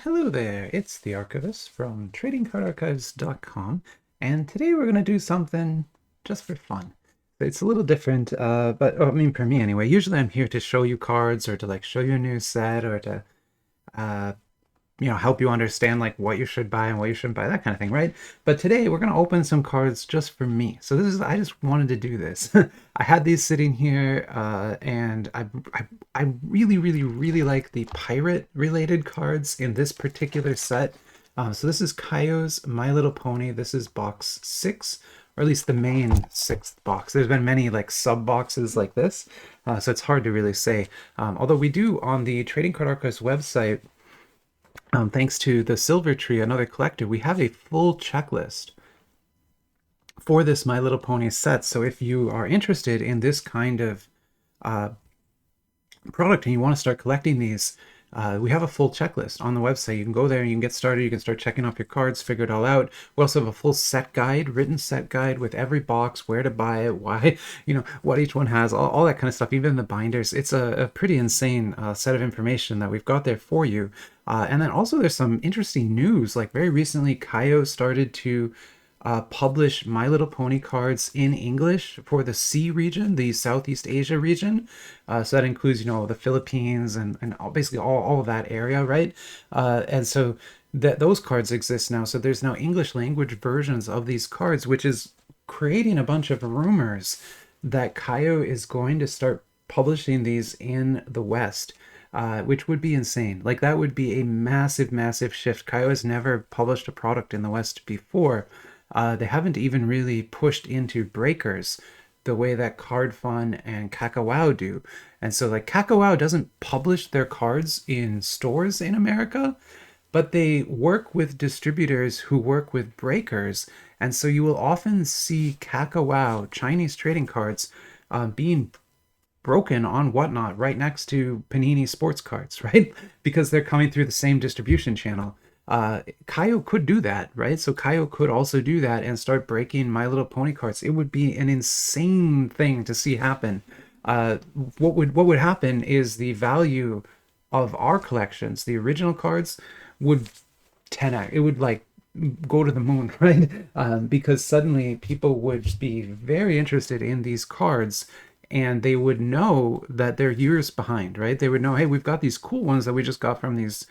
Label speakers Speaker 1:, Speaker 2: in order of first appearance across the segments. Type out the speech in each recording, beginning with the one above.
Speaker 1: Hello there, it's the Archivist from tradingcardarchives.com, and today we're going to do something just for fun. It's a little different, but I mean, for me anyway. Usually I'm here to show you cards or to like show you a new set or to uh, help you understand like what you should buy and what you shouldn't buy, that kind of thing, right? But today we're going to open some cards just for me. So I just wanted to do this. I had these sitting here, and I really, really, really like the pirate related cards in this particular set. So this is Kayou's My Little Pony. This is box 6, or at least the main 6th box. There's been many like sub boxes like this, so it's hard to really say. Although we do on the Trading Card Archives website, thanks to the Silver Tree, another collector, we have a full checklist for this My Little Pony set. So if you are interested in this kind of product and you want to start collecting these, we have a full checklist on the website. You can go there and you can get started. You can start checking off your cards, figure it all out. We also have a full set guide, written set guide with every box, where to buy it, why, what each one has, all that kind of stuff, even the binders. It's a pretty insane set of information that we've got there for you. And then also there's some interesting news. Like very recently, Kayou started to publish My Little Pony cards in English for the C region, the Southeast Asia region. So that includes, the Philippines and basically all of that area, right? And so those cards exist now. So there's now English language versions of these cards, which is creating a bunch of rumors that Kayou is going to start publishing these in the West. Which would be insane. Like that would be a massive, massive shift. Kayou has never published a product in the West before. They haven't even really pushed into breakers the way that Card Fun and Kakaow do. And so like Kakaow doesn't publish their cards in stores in America, but they work with distributors who work with breakers. And so you will often see Kakaow Chinese trading cards being broken on Whatnot right next to Panini sports cards, right? Because they're coming through the same distribution channel. Kayou could do that, right? So Kayou could also do that and start breaking My Little Pony cards. It would be an insane thing to see happen. What would happen is the value of our collections, the original cards, would 10x. It would like go to the moon, right? Because suddenly people would be very interested in these cards, and they would know that they're years behind, right? They would know, hey, we've got these cool ones that we just got from these,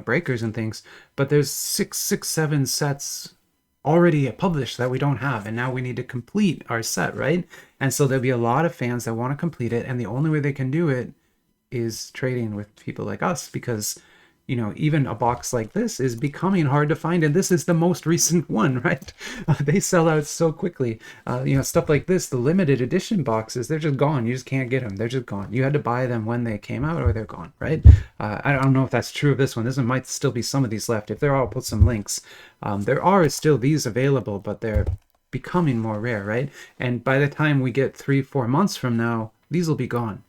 Speaker 1: breakers and things, but there's six, 7 sets already published that we don't have, and now we need to complete our set, right? And so there'll be a lot of fans that want to complete it, and the only way they can do it is trading with people like us, because even a box like this is becoming hard to find, and this is the most recent one, right? They sell out so quickly. Stuff like this, the limited edition boxes, they're just gone. You just can't get them. They're just gone. You had to buy them when they came out, or they're gone, right? I don't know if that's true of this one. This one might still be some of these left. If there are, I'll put some links. There are still these available, but they're becoming more rare, right? And by the time we get 3-4 months from now, these will be gone.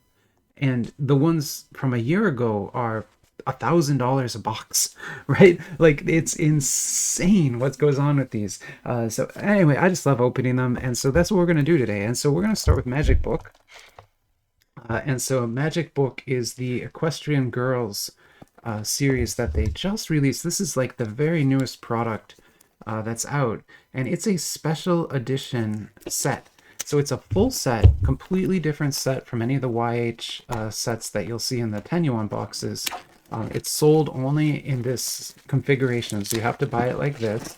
Speaker 1: And the ones from a year ago are $1,000 a box, right? Like it's insane what goes on with these. So anyway, I just love opening them, and so that's what we're going to do today. And so we're going to start with Magic Book. And so Magic Book is the Equestrian Girls series that they just released. This is like the very newest product that's out, and it's a special edition set. So it's a full set, completely different set from any of the YH sets that you'll see in the Tenuan boxes. It's sold only in this configuration, so you have to buy it like this.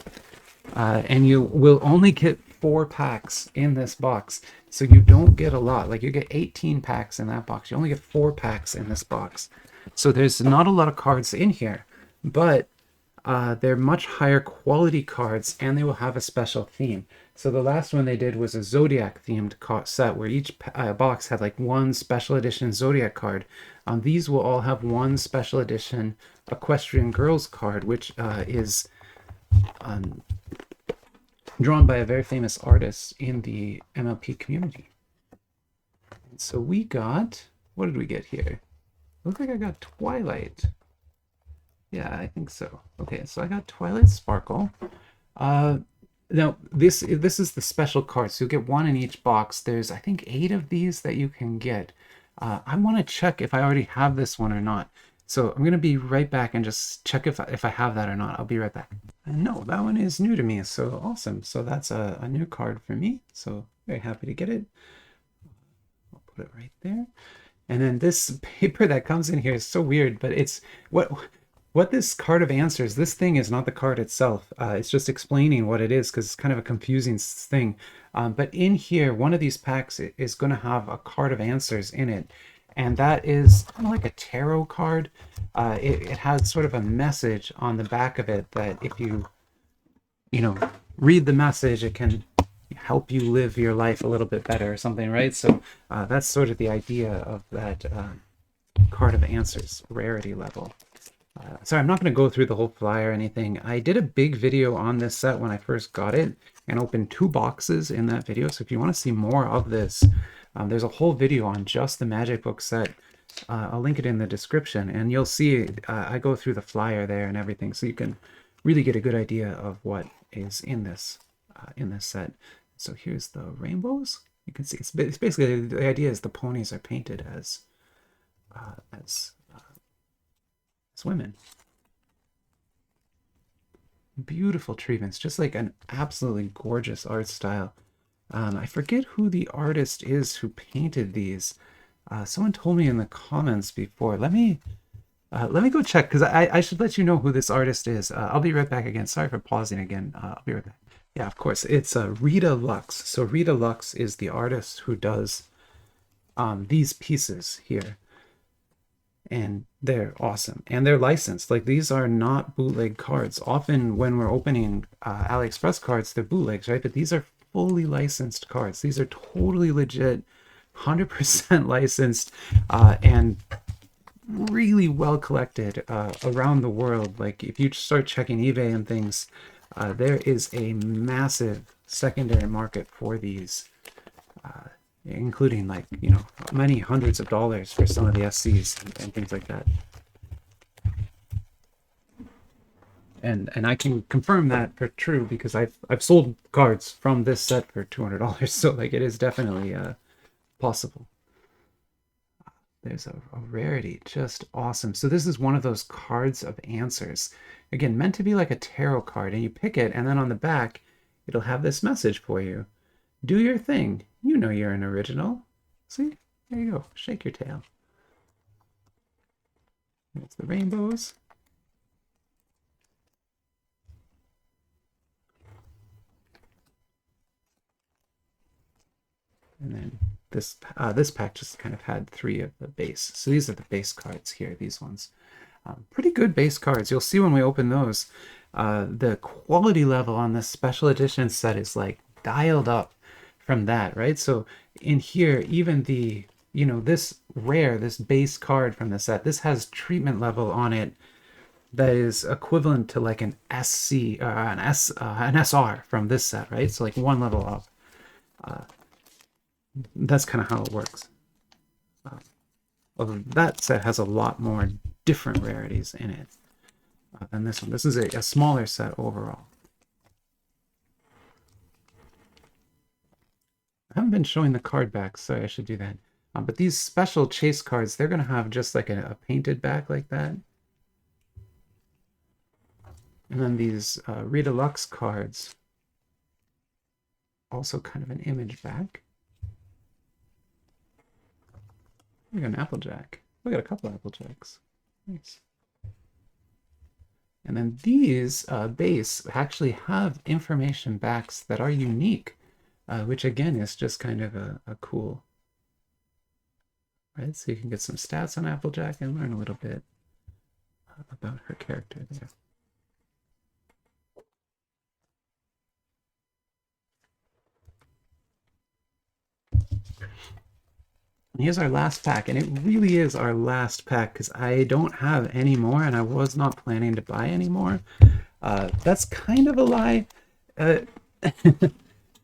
Speaker 1: And you will only get 4 packs in this box. So you don't get a lot. Like you get 18 packs in that box. You only get 4 packs in this box. So there's not a lot of cards in here, but they're much higher quality cards, and they will have a special theme. So the last one they did was a Zodiac themed set where each box had like one special edition Zodiac card. These will all have one special edition Equestrian Girls card, which is drawn by a very famous artist in the MLP community. And so we got, what did we get here? Looks like I got Twilight. Yeah, I think so. Okay, so I got Twilight Sparkle. Now, this is the special card, so you'll get 1 in each box. There's, I think, 8 of these that you can get. I want to check if I already have this one or not. So I'm gonna be right back and just check if I have that or not. I'll be right back. And no, that one is new to me, so awesome. So that's a new card for me. So very happy to get it. I'll put it right there. And then this paper that comes in here is so weird, but it's what this card of answers. This thing is not the card itself. It's just explaining what it is because it's kind of a confusing thing. But in here, one of these packs is going to have a card of answers in it, and that is kind of like a tarot card. It has sort of a message on the back of it that if you know read the message, it can help you live your life a little bit better or something, right? So that's sort of the idea of that card of answers rarity level. Sorry, I'm not going to go through the whole flyer or anything. I did a big video on this set when I first got it and opened 2 boxes in that video. So if you want to see more of this, there's a whole video on just the magic book set. I'll link it in the description, and you'll see I go through the flyer there and everything, so you can really get a good idea of what is in this set. So here's the rainbows. You can see it's basically the idea is the ponies are painted as women. Beautiful treatments, just like an absolutely gorgeous art style. I forget who the artist is who painted these. Someone told me in the comments before. Let me go check, because I should let you know who this artist is. I'll be right back again. Sorry for pausing again. I'll be right back. Yeah, of course. It's Rita Lux. So Rita Lux is the artist who does these pieces here. And they're awesome. And they're licensed. Like, these are not bootleg cards. Often when we're opening AliExpress cards, they're bootlegs, right? But these are fully licensed cards. These are totally legit, 100% licensed, and really well collected around the world. Like, if you start checking eBay and things, there is a massive secondary market for these, including, like, many hundreds of dollars for some of the SCs and things like that. And I can confirm that for true, because I've sold cards from this set for $200. So, like, it is definitely possible. There's a rarity, just awesome. So this is one of those cards of answers. Again, meant to be like a tarot card, and you pick it, and then on the back, it'll have this message for you. Do your thing. You know you're an original. See? There you go. Shake your tail. There's the rainbows. And then this pack just kind of had 3 of the base. So these are the base cards here, these ones. Pretty good base cards. You'll see when we open those, the quality level on this special edition set is like dialed up from that, right? So in here, even the, this base card from the set, this has treatment level on it that is equivalent to like an SC, an SR from this set, right? So like 1 level up. That's kind of how it works. Although that set has a lot more different rarities in it than this one. This is a smaller set overall. I haven't been showing the card back, so I should do that. But these special chase cards, they're going to have just like a painted back like that. And then these Rita Lux cards, also kind of an image back. We got an Applejack. We got a couple of Applejacks. Nice. And then these base actually have information backs that are unique, which again is just kind of a cool, right? So you can get some stats on Applejack and learn a little bit about her character there. And here's our last pack, and it really is our last pack because I don't have any more, and I was not planning to buy any more. That's kind of a lie.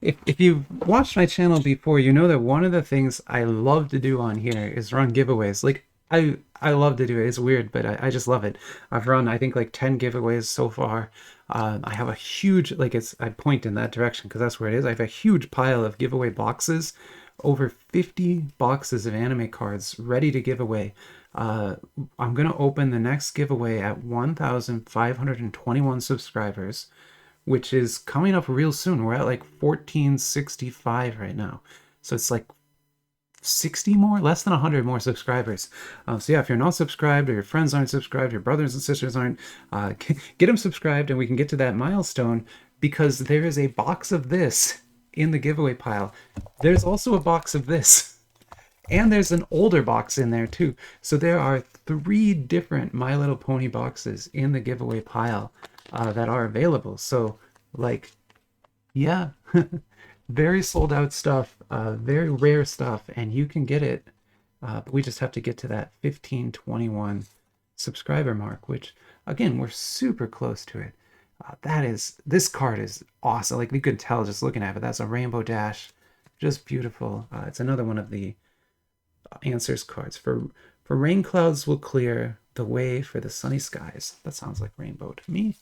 Speaker 1: If you've watched my channel before, you know that one of the things I love to do on here is run giveaways. Like, I love to do it. It's weird, but I just love it. I've run, I think, like 10 giveaways so far. I have a huge, like, I point in that direction because that's where it is. I have a huge pile of giveaway boxes, over 50 boxes of anime cards ready to give away. Uh, I'm going to open the next giveaway at 1,521 subscribers, which is coming up real soon. We're at like 1465 right now. So it's like 60 more, less than 100 more subscribers. So yeah, if you're not subscribed or your friends aren't subscribed, your brothers and sisters aren't, get them subscribed and we can get to that milestone, because there is a box of this in the giveaway pile. There's also a box of this. And there's an older box in there too. So there are 3 different My Little Pony boxes in the giveaway pile that are available. So like, yeah, very sold out stuff, very rare stuff, and you can get it. But we just have to get to that 1521 subscriber mark, which again, we're super close to it. This card is awesome. Like you could tell just looking at it, that's a Rainbow Dash, just beautiful. It's another one of the answers cards. For rain clouds will clear the way for the sunny skies. That sounds like rainbow to me.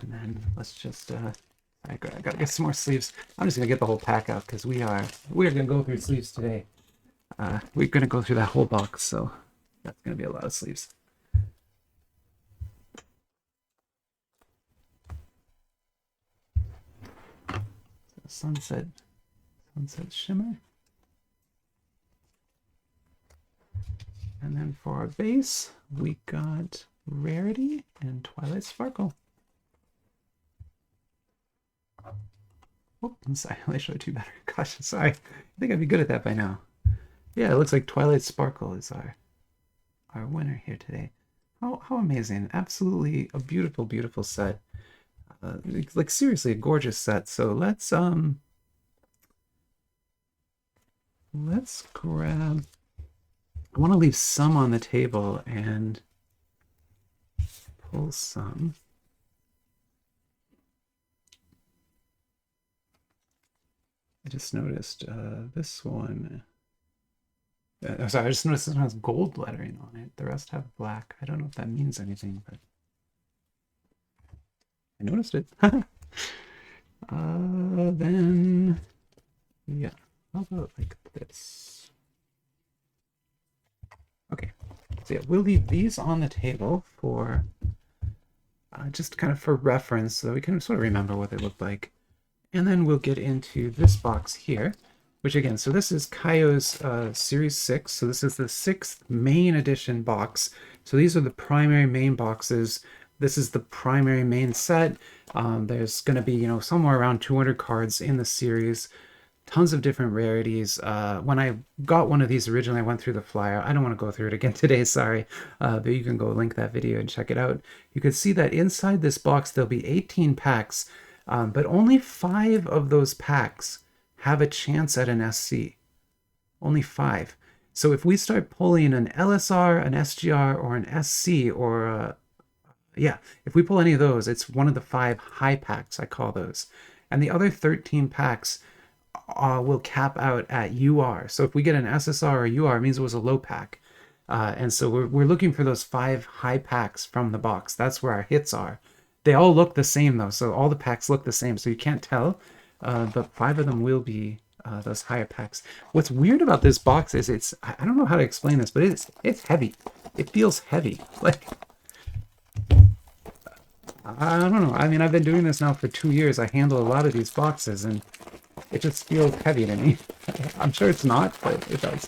Speaker 1: And then let's just I gotta get some more sleeves. I'm just gonna get the whole pack out because we're gonna go through sleeves today. We're gonna go through that whole box, so that's gonna be a lot of sleeves. Sunset Shimmer. And then for our base, we got Rarity and Twilight Sparkle. Oh, I'm sorry, I showed you better. Gosh, sorry. I think I'd be good at that by now. Yeah, it looks like Twilight Sparkle is our winner here today. How amazing. Absolutely a beautiful, beautiful set. Like seriously a gorgeous set. So let's grab, I want to leave some on the table and pull some. I just noticed this one. Sorry, I just noticed this one has gold lettering on it. The rest have black. I don't know if that means anything, but I noticed it. Then, yeah, how about like this? Okay, so yeah, we'll leave these on the table for just kind of for reference so that we can sort of remember what they look like. And then we'll get into this box here, which again, so this is Kayou's Series 6. So this is the 6th main edition box. So these are the primary main boxes. This is the primary main set. There's going to be, somewhere around 200 cards in the series. Tons of different rarities. When I got one of these originally, I went through the flyer. I don't want to go through it again today, sorry. But you can go link that video and check it out. You can see that inside this box, there'll be 18 packs. But only 5 of those packs have a chance at an SC. Only 5. So if we start pulling an LSR, an SGR, or an SC, or if we pull any of those, it's one of the 5 high packs, I call those. And the other 13 packs will cap out at UR. So if we get an SSR or UR, it means it was a low pack. And so we're looking for those 5 high packs from the box. That's where our hits are. They all look the same though, so all the packs look the same, so you can't tell, but 5 of them will be those higher packs. What's weird about this box is I don't know how to explain this, but it's heavy. It feels heavy. Like, I don't know. I mean, I've been doing this now for 2 years. I handle a lot of these boxes, and it just feels heavy to me. I'm sure it's not, but it does.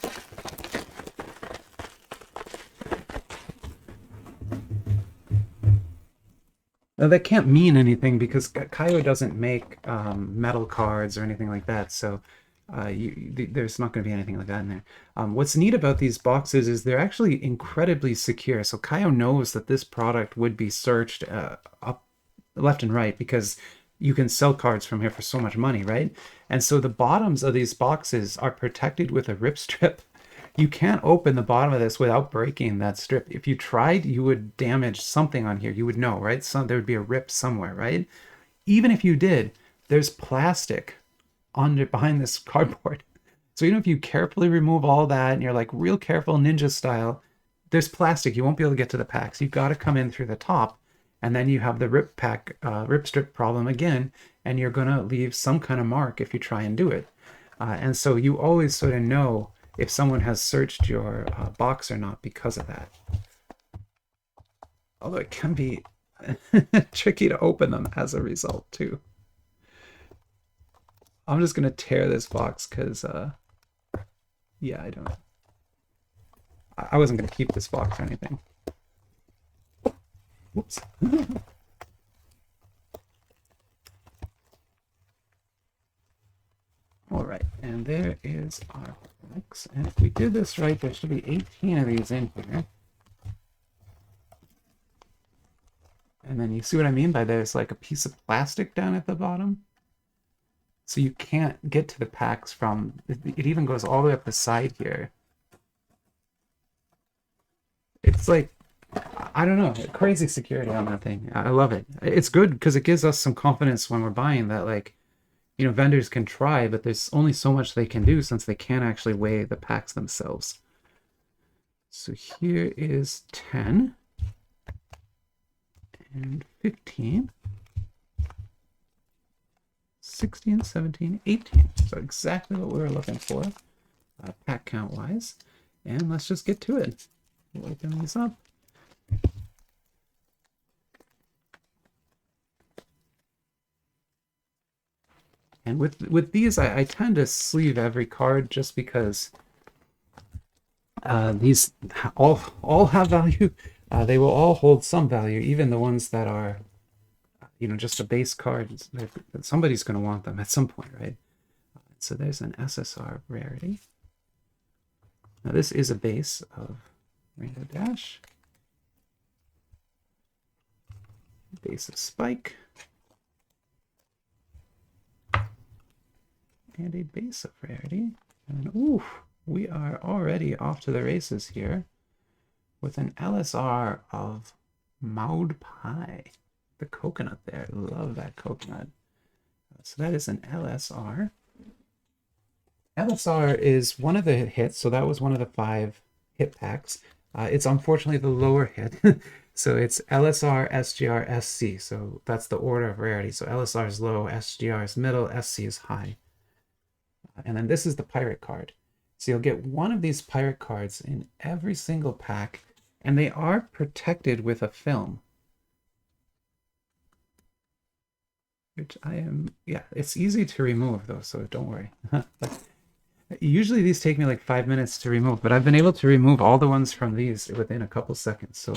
Speaker 1: Now, that can't mean anything because Kayou doesn't make metal cards or anything like that, so there's not going to be anything like that in there. What's neat about these boxes is they're actually incredibly secure. So Kayou knows that this product would be searched up left and right because you can sell cards from here for so much money, right? And so the bottoms of these boxes are protected with a rip strip. You can't open the bottom of this without breaking that strip. If you tried, you would damage something on here. You would know, right? So there would be a rip somewhere, right? Even if you did, there's plastic behind this cardboard. So even if you carefully remove all that and you're like real careful ninja style, there's plastic. You won't be able to get to the packs. You've got to come in through the top, and then you have the rip strip problem again, and you're gonna leave some kind of mark if you try and do it. And so you always sort of know if someone has searched your box or not because of that. Although it can be tricky to open them as a result too. I'm just gonna tear this box because yeah, I wasn't gonna keep this box or anything. Whoops. All right, and there is our box. And if we did this right, there should be 18 of these in here. And then you see what I mean by there's like a piece of plastic down at the bottom. So you can't get to the packs from, it even goes all the way up the side here. It's like, I don't know, crazy security on that thing. I love it. It's good because it gives us some confidence when we're buying that, like, you know, vendors can try, but there's only so much they can do since they can't actually weigh the packs themselves. So here is 10 and 15, 16, 17, 18. So exactly what we were looking for, pack count wise. And let's just get to it. We'll open these up. And with these, I tend to sleeve every card just because these all have value. They will all hold some value, even the ones that are, you know, just a base card. Somebody's going to want them at some point, right? So there's an SSR rarity. Now this is a base of Rainbow Dash, base of Spike, and a base of rarity. And ooh, we are already off to the races here with an LSR of Maud Pie. The coconut there. Love that coconut. So that is an LSR. LSR is one of the hits, so that was one of the 5 hit packs. It's unfortunately the lower hit. So it's LSR, SGR, SC. So that's the order of rarity. So LSR is low, SGR is middle, SC is high. And then this is the pirate card. So you'll get one of these pirate cards in every single pack, and they are protected with a film. Which I am, yeah, it's easy to remove though, so don't worry. Usually these take me like 5 minutes to remove, but I've been able to remove all the ones from these within a couple seconds. So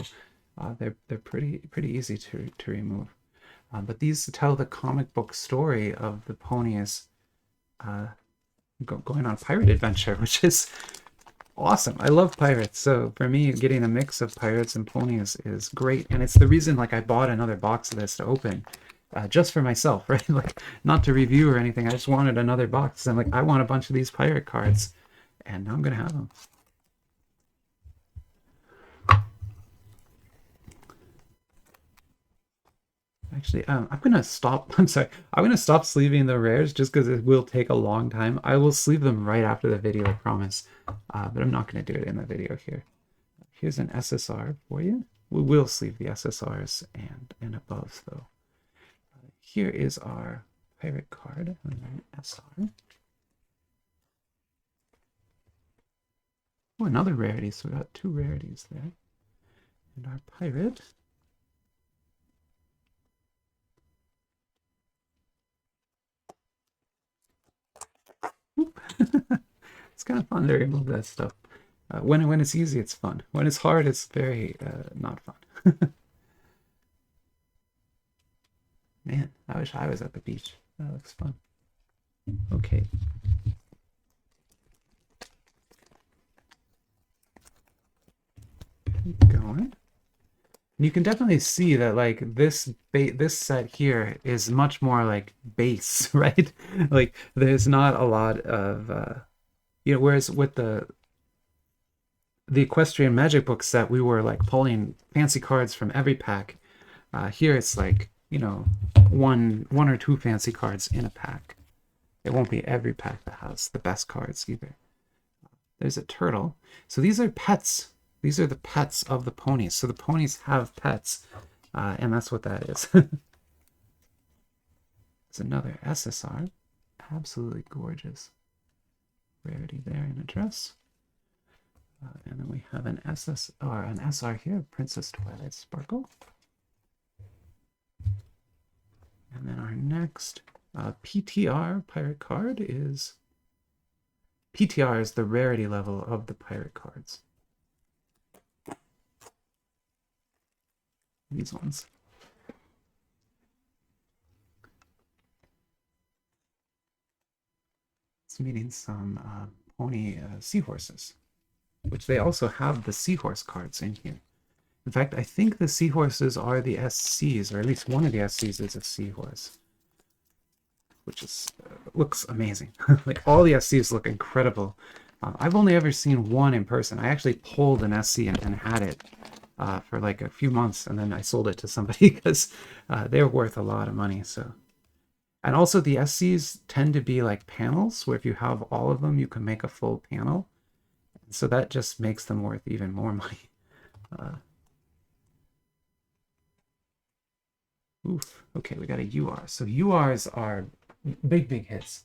Speaker 1: they're pretty easy to remove. But these tell the comic book story of the ponies going on a pirate adventure, which is awesome. I love pirates, so for me, getting a mix of pirates and ponies is great, and it's the reason like I bought another box of this to open, just for myself, right? Like not to review or anything. I just wanted another box. I'm like, I want a bunch of these pirate cards, and now I'm gonna have them. Actually, I'm gonna stop. I'm sorry. I'm gonna stop sleeving the rares just because it will take a long time. I will sleeve them right after the video, I promise. But I'm not gonna do it in the video here. Here's an SSR for you. We will sleeve the SSRs and above though. Here is our pirate card, an SR. Oh, another rarity. So we got 2 rarities there. And our pirate. It's kind of fun to remove that stuff. When it's easy, it's fun. When it's hard, it's very not fun. Man, I wish I was at the beach. That looks fun. Okay. Keep going. You can definitely see that like this set here is much more like base, right? Like there's not a lot of you know, whereas with the Equestrian Magic Book set, we were like pulling fancy cards from every pack. Here it's like, you know, one or 2 fancy cards in a pack. It won't be every pack that has the best cards either. There's a turtle. So these are pets. These are the pets of the ponies. So the ponies have pets, and that's what that is. There's another SSR. Absolutely gorgeous. rarity there in address. And then we have an SS or an SR here, Princess Twilight Sparkle. And then our next PTR pirate card is PTR is the rarity level of the pirate cards. These ones. It's meeting some pony seahorses, which they also have the seahorse cards in here. In fact, I think the seahorses are the SCs, or at least one of the SCs is a seahorse, which is looks amazing. Like all the SCs look incredible. I've only ever seen one in person. I actually pulled an SC and had it for like a few months, and then I sold it to somebody because they're worth a lot of money. So, and also the SCs tend to be like panels, where if you have all of them, you can make a full panel. So that just makes them worth even more money. Oof. Okay, we got a UR. So URs are big hits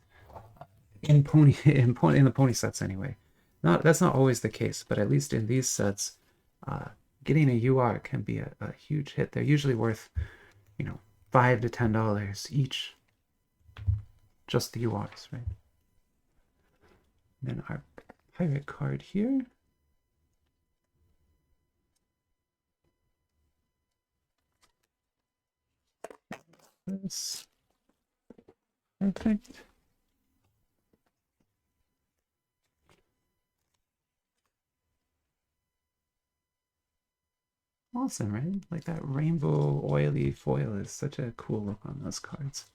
Speaker 1: in the pony sets anyway. That's not always the case, but at least in these sets, getting a UR can be a huge hit. They're usually worth, $5 to $10 each. Just the URs, right? And then our pirate card here. This. Perfect. Awesome, right? Like that rainbow oily foil is such a cool look on those cards.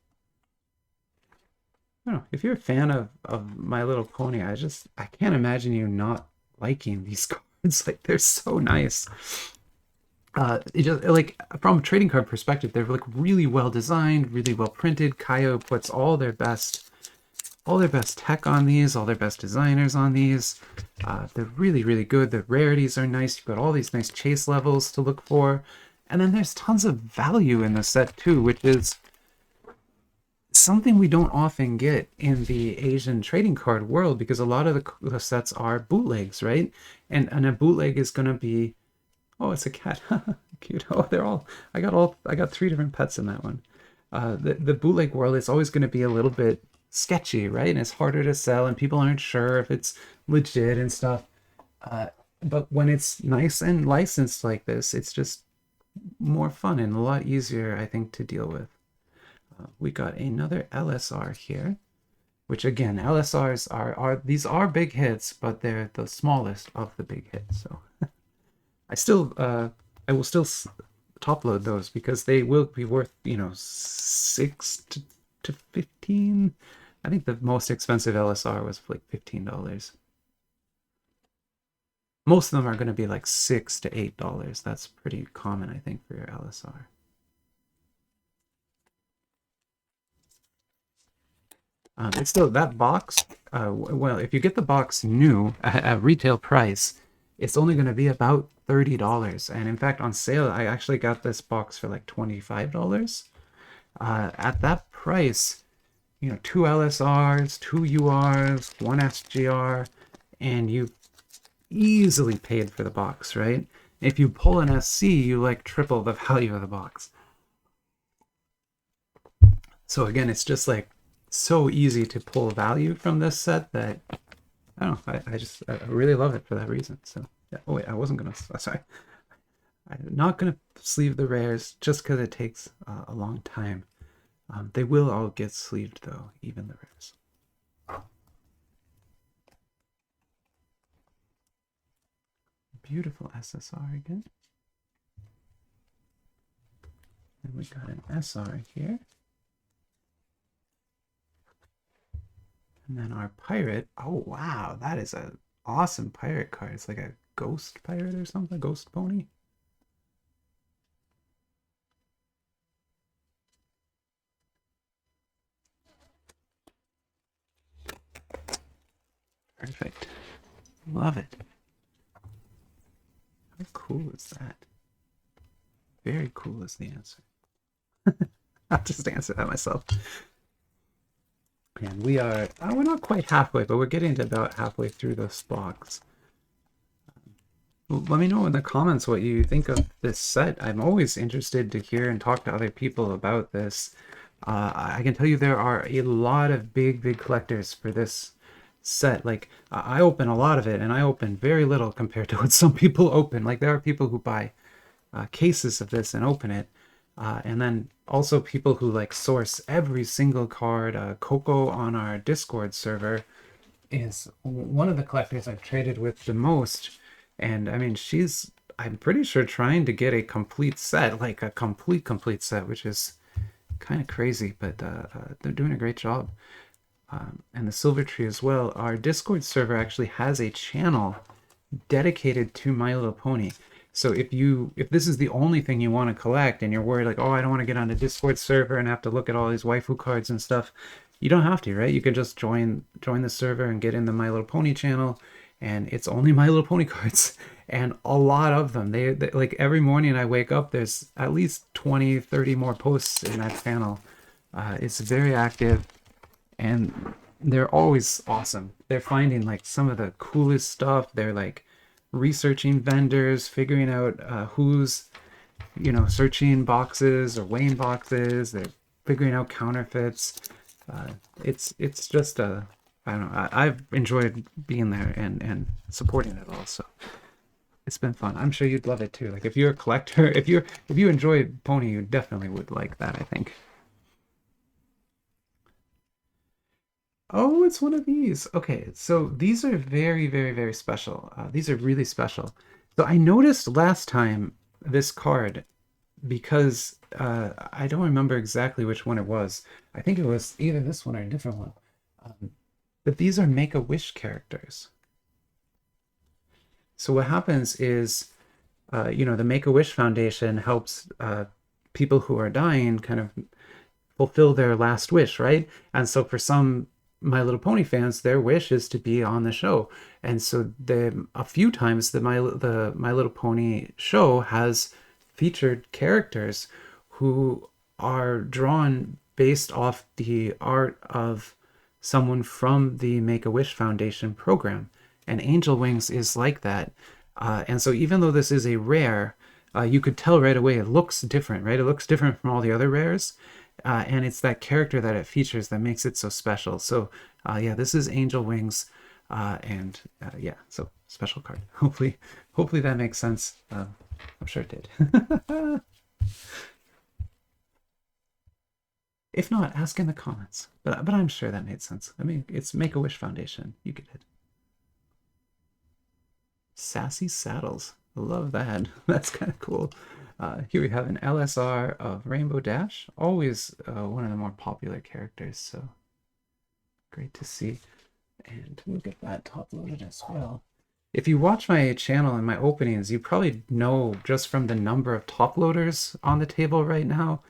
Speaker 1: I don't know. If you're a fan of My Little Pony, I can't imagine you not liking these cards. Like they're so nice. It just like from a trading card perspective, they're like really well designed, really well printed. Kayou puts all their best tech on these, all their best designers on these. They're really good. The rarities are nice. You've got all these nice chase levels to look for, and then there's tons of value in the set too, which is something we don't often get in the Asian trading card world, because a lot of the sets are bootlegs, right? And a bootleg is going to be, oh, it's a cat. Cute. Oh, I got 3 different pets in that one. The bootleg world is always going to be a little bit sketchy, right? And it's harder to sell, and people aren't sure if it's legit and stuff. But when it's nice and licensed like this, it's just more fun and a lot easier, I think, to deal with. We got another LSR here, which again, LSRs these are big hits, but they're the smallest of the big hits. So I will still top load those because they will be worth, 6 to 15. I think the most expensive LSR was like $15. Most of them are going to be like $6 to $8. That's pretty common, I think, for your LSR. It's still that box. Well, if you get the box new at retail price, it's only going to be about $30. And in fact, on sale, I actually got this box for like $25. At that price, 2 LSRs, 2 URs, 1 SGR, and you easily paid for the box, right? If you pull an SC, you like triple the value of the box. So again, it's just like so easy to pull value from this set that I don't know. I really love it for that reason. So yeah. Oh wait, I wasn't gonna. Sorry, I'm not gonna sleeve the rares just because it takes a long time. They will all get sleeved though, even the rares. Beautiful SSR again. And we got an SR here. And then our pirate. Oh wow, that is an awesome pirate card. It's like a ghost pirate or something, ghost pony. Perfect. Love it. How cool is that? Very cool is the answer. I'll just answer that myself. And we are, we're not quite halfway, but we're getting to about halfway through this box. Let me know in the comments what you think of this set. I'm always interested to hear and talk to other people about this. I can tell you there are a lot of big collectors for this set. Like, I open a lot of it, and I open very little compared to what some people open. Like, there are people who buy cases of this and open it. And then also people who like source every single card. Coco on our Discord server is one of the collectors I've traded with the most. And I mean, I'm pretty sure trying to get a complete set, like a complete set, which is kind of crazy, but they're doing a great job. And the Silver Tree as well. Our Discord server actually has a channel dedicated to My Little Pony. So if this is the only thing you want to collect and you're worried like, oh, I don't want to get on the Discord server and have to look at all these waifu cards and stuff, you don't have to, right? You can just join the server and get in the My Little Pony channel, and it's only My Little Pony cards, and a lot of them. They like every morning I wake up, there's at least 20, 30 more posts in that channel. It's very active, and they're always awesome. They're finding like some of the coolest stuff. They're like researching vendors, figuring out who's, searching boxes or weighing boxes. They're figuring out counterfeits. It's just I don't know. I've enjoyed being there and supporting it all. So it's been fun. I'm sure you'd love it too. Like if you're a collector, if you enjoy Pony, you definitely would like that, I think. Oh, it's one of these. Okay, so these are very special. These are really special. So I noticed last time this card, because I don't remember exactly which one it was. I think it was either this one or a different one. But these are Make-A-Wish characters. So what happens is, the Make-A-Wish Foundation helps people who are dying kind of fulfill their last wish, right? And so for some My Little Pony fans, their wish is to be on the show. And so a few times the My Little Pony show has featured characters who are drawn based off the art of someone from the Make-A-Wish Foundation program. And Angel Wings is like that. And so even though this is a rare, you could tell right away it looks different, right? It looks different from all the other rares. And it's that character that it features that makes it so special. So yeah, this is Angel Wings. And yeah, so special card. Hopefully that makes sense. I'm sure it did. If not, ask in the comments. But I'm sure that made sense. I mean, it's Make-A-Wish Foundation. You get it. Sassy Saddles. I love that. That's kind of cool. Here we have an LSR of Rainbow Dash. Always one of the more popular characters, so great to see. And we'll get that top loaded as well. If you watch my channel and my openings, you probably know just from the number of top loaders on the table right now,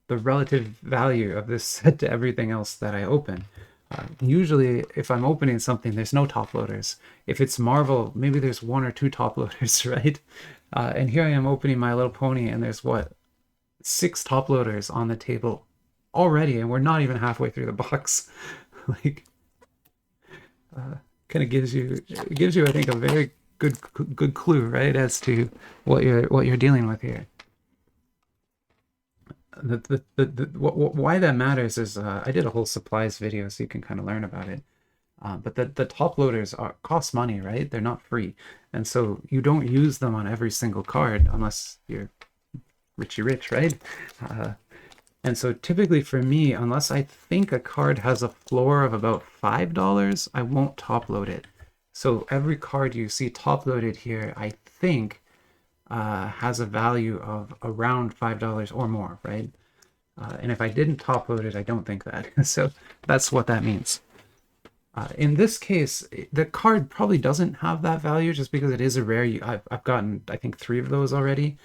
Speaker 1: the relative value of this set to everything else that I open. Usually, if I'm opening something, there's no top loaders. If it's Marvel, maybe there's one or two top loaders, right? And here I am opening My Little Pony, and there's what, 6 top loaders on the table already, and we're not even halfway through the box. Like, kind of gives you, I think, a very good clue, right, as to what you're dealing with here. Why that matters is I did a whole supplies video, so you can kind of learn about it. But the top loaders cost money, right? They're not free, and so you don't use them on every single card unless you're rich, right? And so typically for me, unless I think a card has a floor of about $5, I won't top load it. So every card you see top loaded here, I think has a value of around $5 or more, right? And if I didn't top load it, I don't think that. So that's what that means. In this case, the card probably doesn't have that value just because it is a rare. I've gotten, I think, 3 of those already.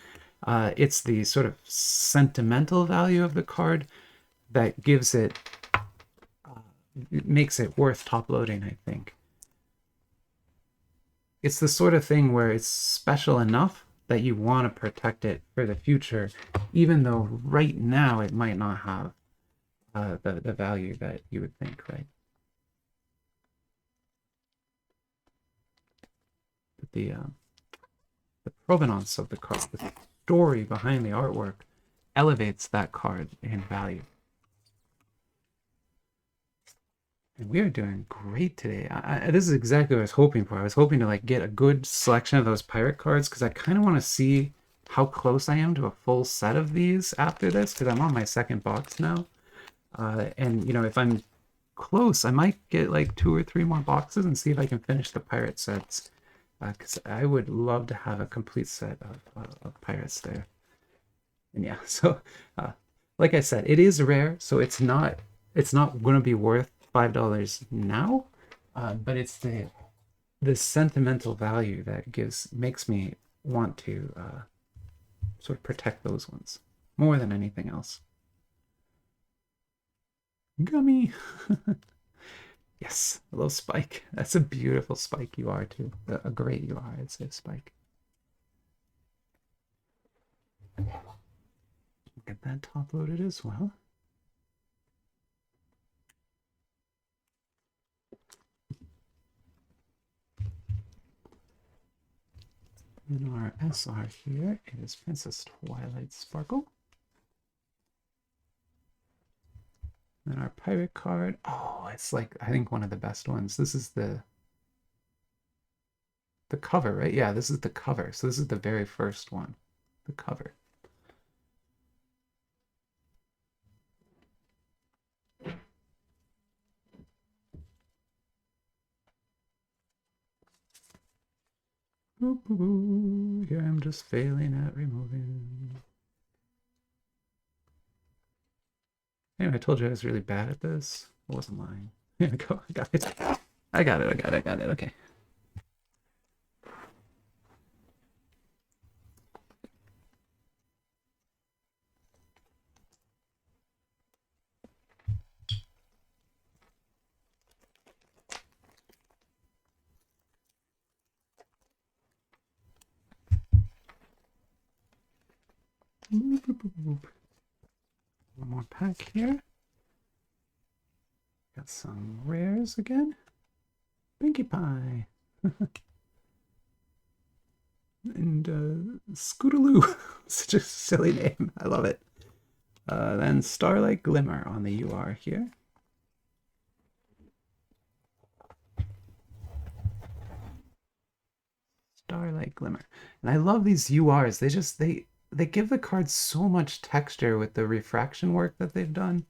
Speaker 1: It's the sort of sentimental value of the card that gives it, makes it worth top loading, I think. It's the sort of thing where it's special enough that you want to protect it for the future, even though right now it might not have the value that you would think, right? But the provenance of the card, the story behind the artwork, elevates that card in value. And we are doing great today. This is exactly what I was hoping for. I was hoping to like get a good selection of those pirate cards because I kind of want to see how close I am to a full set of these after this because I'm on my second box now. And you know, if I'm close, I might get like 2 or 3 more boxes and see if I can finish the pirate sets. Because I would love to have a complete set of pirates there. And yeah, so like I said, it is rare, so it's not going to be worth $5 now, but it's the sentimental value that makes me want to sort of protect those ones more than anything else. Gummy. Yes, a little Spike. That's a beautiful Spike you are too. A great you are, I'd say, Spike. Get that top loaded as well. In our SR here, it is Princess Twilight Sparkle. And our pirate card, oh, it's like, I think one of the best ones. This is the cover, right? Yeah, this is the cover. So this is the very first one, the cover. Here I'm just failing at removing. Anyway, I told you I was really bad at this. I wasn't lying. Here we go. I got it. I got it. Okay. One more pack here. Got some rares again. Pinkie Pie. And Scootaloo. Such a silly name. I love it. Then Starlight Glimmer on the UR here. Starlight Glimmer. And I love these URs. They give the cards so much texture with the refraction work that they've done.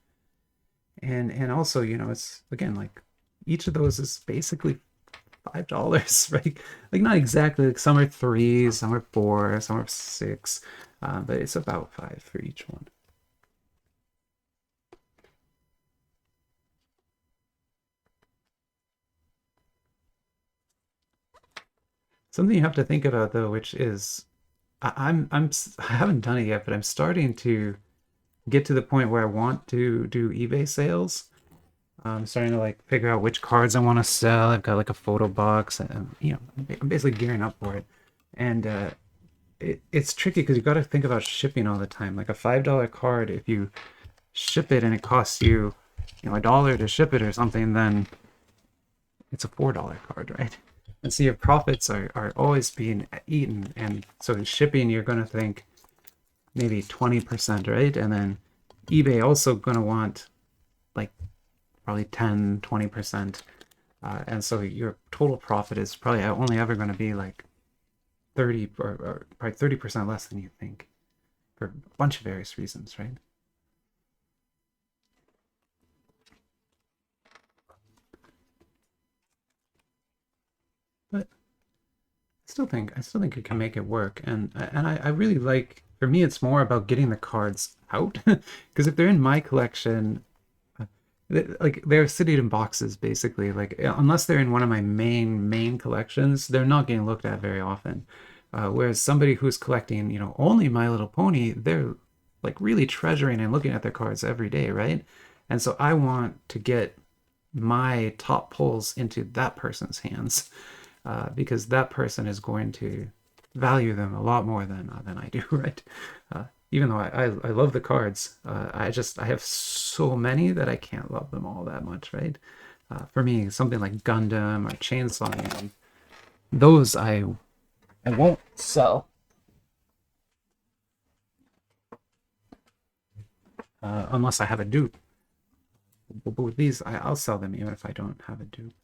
Speaker 1: And also, you know, it's again like each of those is basically $5, right? Like not exactly, like some are 3, some are 4, some are 6, but it's about 5 for each one. Something you have to think about though, which is I haven't done it yet, but I'm starting to get to the point where I want to do eBay sales. I'm starting to like figure out which cards I want to sell. I've got like a photo box, and you know, I'm basically gearing up for it. And it's tricky because you got to think about shipping all the time. Like a $5 card, if you ship it and it costs you, you know, $1 to ship it or something, then it's a $4 card, right? And so your profits are always being eaten. And so in shipping, you're going to think maybe 20%, right? And then eBay also going to want like probably 10, 20%. And so your total profit is probably only ever going to be like 30 or probably 30% less than you think for a bunch of various reasons, right? But I still think you can make it work. And I really like, for me, it's more about getting the cards out. Because if they're in my collection, like they're sitting in boxes basically. Like unless they're in one of my main collections, they're not getting looked at very often. Whereas somebody who's collecting, you know, only My Little Pony, they're like really treasuring and looking at their cards every day, right? And so I want to get my top pulls into that person's hands because that person is going to value them a lot more than I do, right? even though I love the cards, I have so many that I can't love them all that much, right? For me, something like Gundam or Chainsaw Man, those I won't sell unless I have a dupe. But with these, I'll sell them even if I don't have a dupe.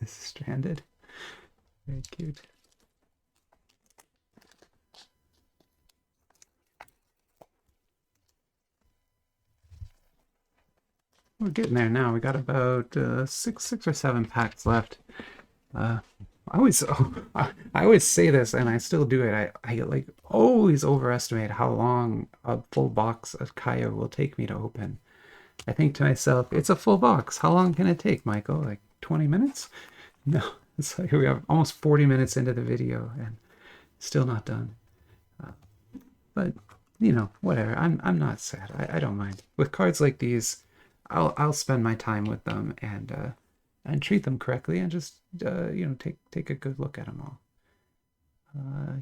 Speaker 1: Stranded, very cute. We're getting there now. We got about six or seven packs left. Uh, I always say this, and I still do it. I like always overestimate how long a full box of Kayou will take me to open. I think to myself, it's a full box. How long can it take, Michael? Like 20 minutes? No, it's like we have almost 40 minutes into the video and still not done. But you know, whatever. I'm not sad. I don't mind. With cards like these, I'll spend my time with them and treat them correctly and just you know, take a good look at them all.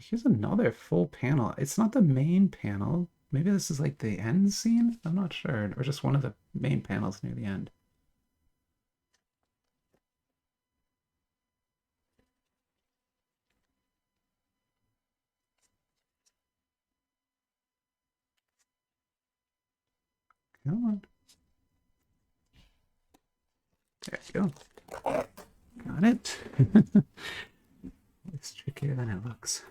Speaker 1: Here's another full panel. It's not the main panel. Maybe this is like the end scene? I'm not sure. Or just one of the main panels near the end. Come on. There you go. Got it. It's trickier than it looks.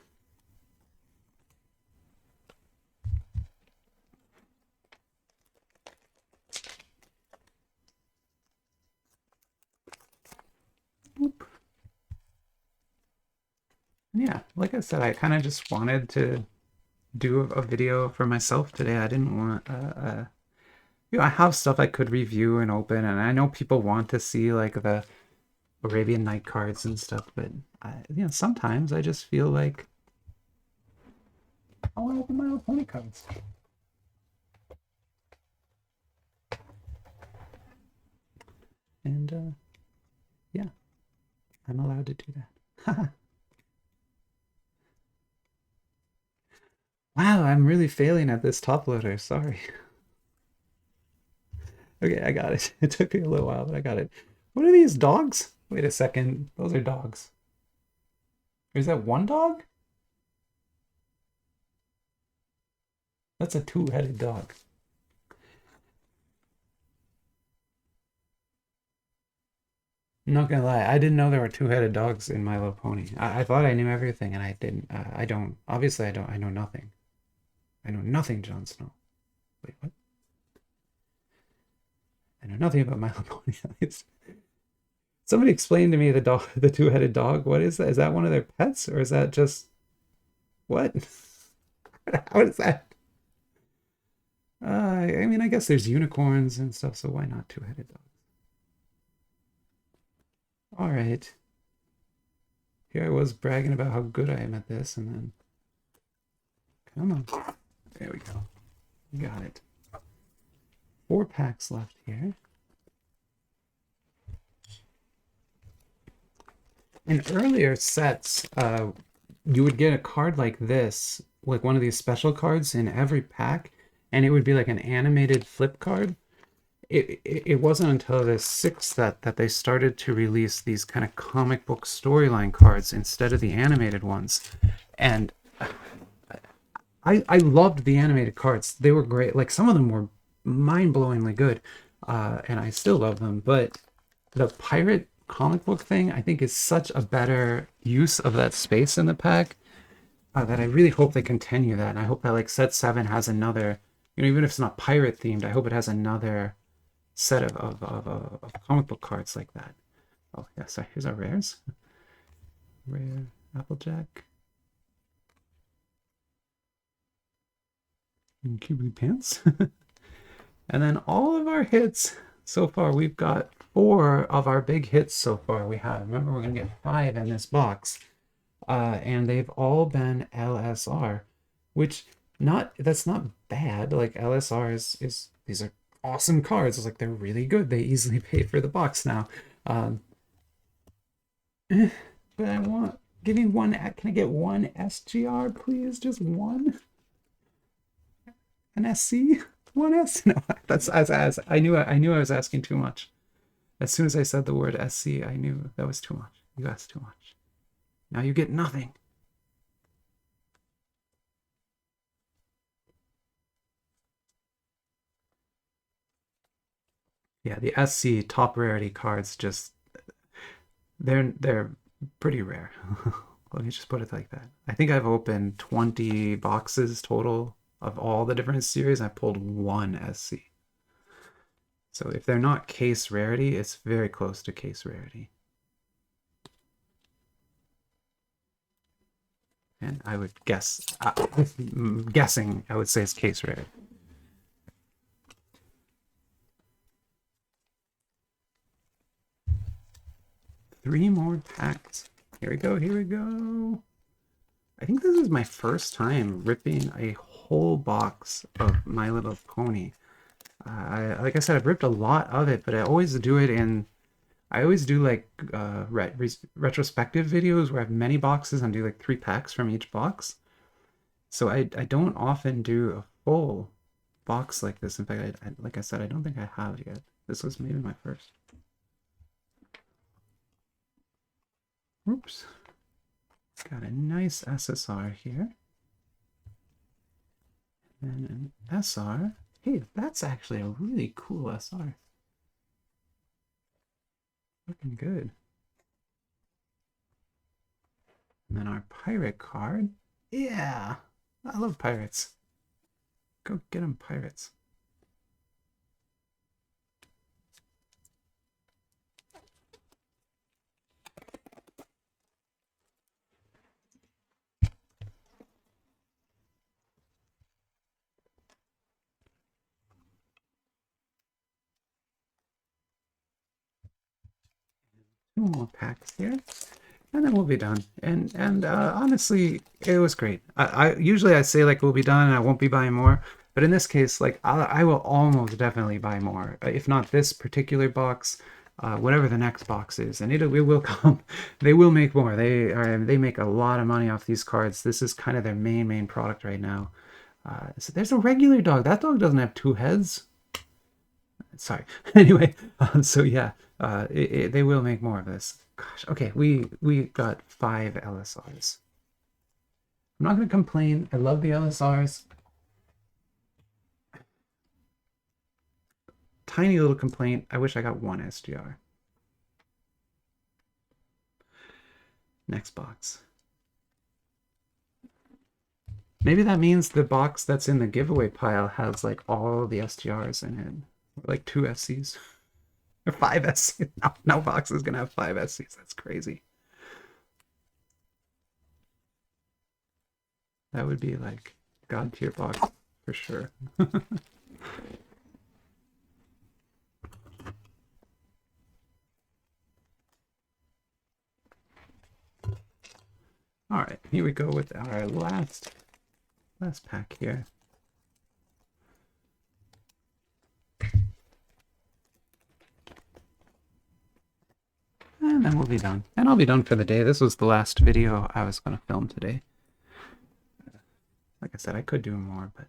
Speaker 1: Oop. Yeah, like I said, I kind of just wanted to do a video for myself today. I didn't want you know, I have stuff I could review and open, and I know people want to see like the Arabian Night cards and stuff, but you know, sometimes I just feel like I want to open my own pony cards. And yeah, I'm allowed to do that. Wow, I'm really failing at this top loader. Sorry. Okay, I got it. It took me a little while, but I got it. What are these dogs? Wait a second. Those are dogs. Or is that one dog? That's a two-headed dog. I'm not gonna lie, I didn't know there were two-headed dogs in My Little Pony. I thought I knew everything, and I didn't. I don't. Obviously, I don't. I know nothing. I know nothing, Jon Snow. Wait, what? I know nothing about My Little Pony. Somebody explained to me the dog, the two-headed dog. What is that? Is that one of their pets, or is that just what? How is that? I mean, I guess there's unicorns and stuff, so why not two-headed dogs? All right. Here I was bragging about how good I am at this, and then come on. There we go. Got it. 4 packs left here. In earlier sets, you would get a card like this, like one of these special cards in every pack, and it would be like an animated flip card. It wasn't until the 6th set that they started to release these kind of comic book storyline cards instead of the animated ones. And I loved the animated cards. They were great. Like some of them were mind-blowingly good, and I still love them. But the pirate comic book thing, I think, is such a better use of that space in the pack that I really hope they continue that. And I hope that like set 7 has another, you know, even if it's not pirate themed, I hope it has another set of comic book cards like that. Oh yeah, so here's our rares. Rare Applejack. And Cubely Pants. And then all of our hits so far, we've got 4 of our big hits so far we have. Remember, we're gonna get 5 in this box. And they've all been LSR, which that's not bad. Like LSR is these are awesome cards. It's like they're really good. They easily pay for the box now. But I want Give me one. Can I get one SGR, please? Just one? An SC? One S? No, that's as I knew I was asking too much. As soon as I said the word SC, I knew that was too much. You asked too much. Now you get nothing. Yeah, the SC top rarity cards just they're pretty rare. Let me just put it like that. I think I've opened 20 boxes total of all the different series. I pulled one SC. So if they're not case rarity, it's very close to case rarity. And I would guess, guessing, I would say it's case rarity. Three more packs. Here we go, here we go. I think this is my first time ripping a whole box of My Little Pony. Like I said, I've ripped a lot of it, but I always do it in... I always do like retrospective videos where I have many boxes and do like 3 packs from each box. So I don't often do a full box like this. In fact, like I said, I don't think I have yet. This was maybe my first. Oops. Got a nice SSR here. And an SR. Hey, that's actually a really cool SR. Looking good. And then our pirate card. Yeah, I love pirates. Go get them, pirates. Two more packs here, and then we'll be done. And honestly, it was great. I usually I say like we'll be done and I won't be buying more, but in this case, like I will almost definitely buy more. If not this particular box, whatever the next box is, and it will come. They will make more. They make a lot of money off these cards. This is kind of their main product right now. So there's a regular dog. That dog doesn't have 2 heads. Sorry. Anyway, so yeah, they will make more of this. Gosh, okay, we got 5 LSRs. I'm not going to complain. I love the LSRs. Tiny little complaint. I wish I got 1 SGR. Next box. Maybe that means the box that's in the giveaway pile has like all the SGRs in it. Like 2 SCs. Or 5 SCs. No box is going to have 5 SCs. That's crazy. That would be like God tier box for sure. All right, here we go with our last pack here. And then we'll be done. And I'll be done for the day. This was the last video I was going to film today. Like I said, I could do more, but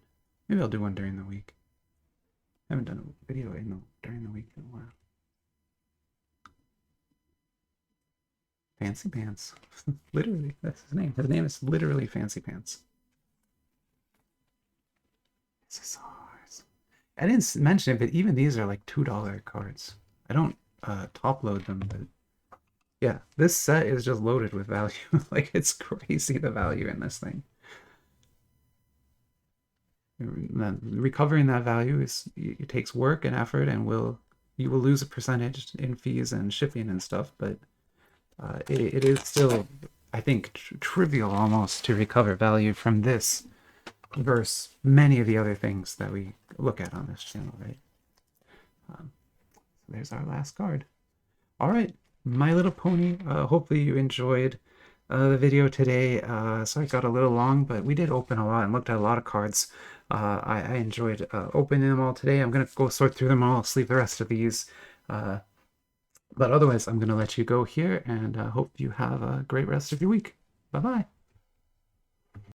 Speaker 1: maybe I'll do one during the week. I haven't done a video during the week in a while. Fancy Pants. Literally, that's his name. His name is literally Fancy Pants. SSRs. I didn't mention it, but even these are like $2 cards. I don't top load them, but yeah, this set is just loaded with value. Like, it's crazy the value in this thing. Recovering that value it takes work and effort, and you will lose a percentage in fees and shipping and stuff, but it is still, I think, trivial almost to recover value from this versus many of the other things that we look at on this channel, right? So there's our last card. All right, My Little Pony. Hopefully you enjoyed the video today. Sorry it got a little long, but we did open a lot and looked at a lot of cards. I enjoyed opening them all today. I'm going to go sort through them all. I'll sleeve the rest of these. But otherwise, I'm going to let you go here, and hope you have a great rest of your week. Bye-bye.